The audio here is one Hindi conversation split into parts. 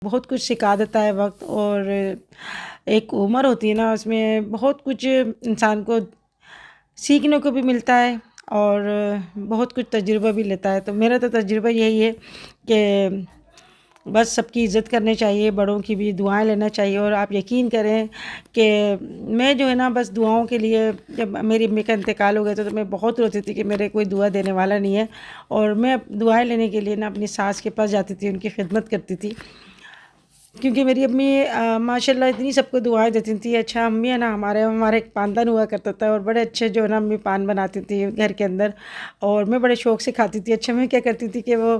बहुत कुछ सिखा देता है वक्त। और एक उम्र होती है ना, उसमें बहुत कुछ इंसान को सीखने को भी मिलता है और बहुत कुछ तजुर्बा भी लेता है। तो मेरा तो तजुर्बा यही है कि बस सबकी इज़्ज़त करनी चाहिए, बड़ों की भी दुआएं लेना चाहिए। और आप यकीन करें कि मैं जो है ना, बस दुआओं के लिए, जब मेरी अम्मी का इंतकाल हो गया तो मैं बहुत रोती थी कि मेरे कोई दुआ देने वाला नहीं है। और मैं दुआएं लेने के लिए ना अपनी सास के पास जाती थी, उनकी खिदमत करती थी, क्योंकि मेरी अम्मी माशाल्लाह इतनी सबको दुआएं देती थी। अच्छा अम्मी है ना, हमारे एक पानदान हुआ करता था और बड़े अच्छे जो है ना अम्मी पान बनाती थी घर के अंदर, और मैं बड़े शौक़ से खाती थी। अच्छा मैं क्या करती थी कि वो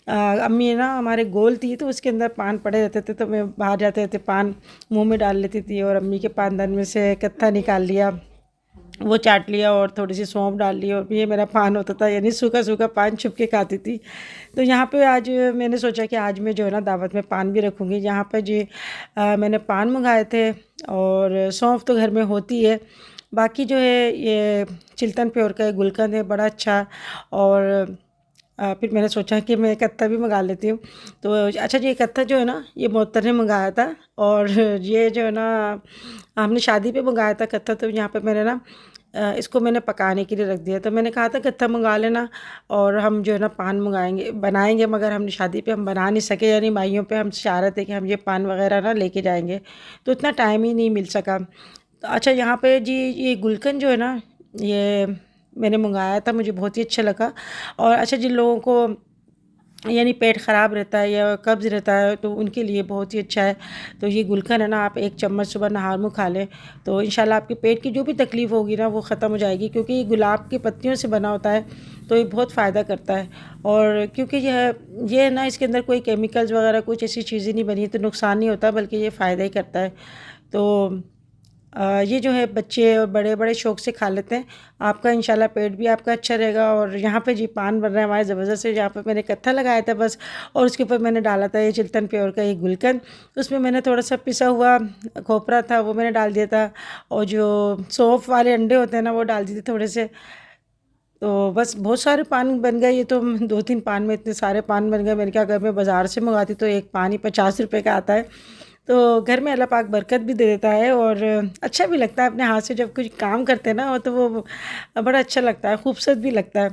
अम्मी है ना हमारे गोल थी, तो उसके अंदर पान पड़े रहते थे, तो मैं बाहर जाते रहते पान मुँह में डाल लेती थी और अम्मी के पानदान में से कत्था निकाल लिया, वो चाट लिया और थोड़ी सी सौंफ डाल ली और ये मेरा पान होता था, यानी सूखा सूखा पान छुप के खाती थी। तो यहाँ पे आज मैंने सोचा कि आज मैं जो है ना दावत में पान भी रखूँगी। यहाँ पे जी मैंने पान मंगाए थे और सौंफ तो घर में होती है, बाकी जो है ये चिल्तन प्योर का गुलकंद है, बड़ा अच्छा। और फिर मैंने सोचा कि मैं कत्था भी मंगा लेती हूँ। तो अच्छा जी, ये कत्था जो है ना ये मोहतर ने मंगाया था, और ये जो है ना हमने शादी पे मंगाया था कत्था। तो यहाँ पे मैंने ना इसको मैंने पकाने के लिए रख दिया। तो मैंने कहा था कत्था मंगा लेना और हम जो है ना पान मंगाएंगे बनाएंगे, मगर हमने शादी पे हम बना नहीं सके, यानी माइयों पे हम चाह रहे थे कि हम ये पान वगैरह ना लेके जाएंगे, तो इतना टाइम ही नहीं मिल सका। तो अच्छा यहाँ पे जी ये गुलकंद जो है ना ये मैंने मंगाया था, मुझे बहुत ही अच्छा लगा। और अच्छा जिन लोगों को यानी पेट ख़राब रहता है या कब्ज़ रहता है तो उनके लिए बहुत ही अच्छा है। तो ये गुलकंद है ना, आप एक चम्मच सुबह नहार मुँह खा लें तो इंशाल्लाह आपके पेट की जो भी तकलीफ़ होगी ना वो ख़त्म हो जाएगी, क्योंकि ये गुलाब की पत्तियों से बना होता है, तो ये बहुत फ़ायदा करता है। और क्योंकि ये ना इसके अंदर कोई केमिकल्स वगैरह कुछ ऐसी चीज़ें नहीं बनी, तो नुकसान नहीं होता बल्कि ये फ़ायदा ही करता है। तो ये जो है बच्चे और बड़े बड़े शौक़ से खा लेते हैं। आपका इंशाल्लाह पेट भी आपका अच्छा रहेगा। और यहाँ पे जी पान बन रहा है हमारे ज़बरदस्त से, जहाँ पे मैंने कत्था लगाया था बस, और उसके ऊपर मैंने डाला था ये चिल्तन प्योर का ये गुलकंद। उसमें मैंने थोड़ा सा पिसा हुआ खोपरा था वो मैंने डाल दिया था, और जो सौंफ वाले अंडे होते हैं ना वो डाल दिए थे थोड़े से। तो बस बहुत सारे पान बन गए, ये तो 2-3 पान में इतने सारे पान बन गए। मैंने कहा अगर मैं बाज़ार से मंगाती तो एक पान ही 50 रुपए का आता है। तो घर में अल्लाह पाक बरकत भी दे देता है और अच्छा भी लगता है अपने हाथ से जब कुछ काम करते हैं ना, तो वो बड़ा अच्छा लगता है, खूबसूरत भी लगता है।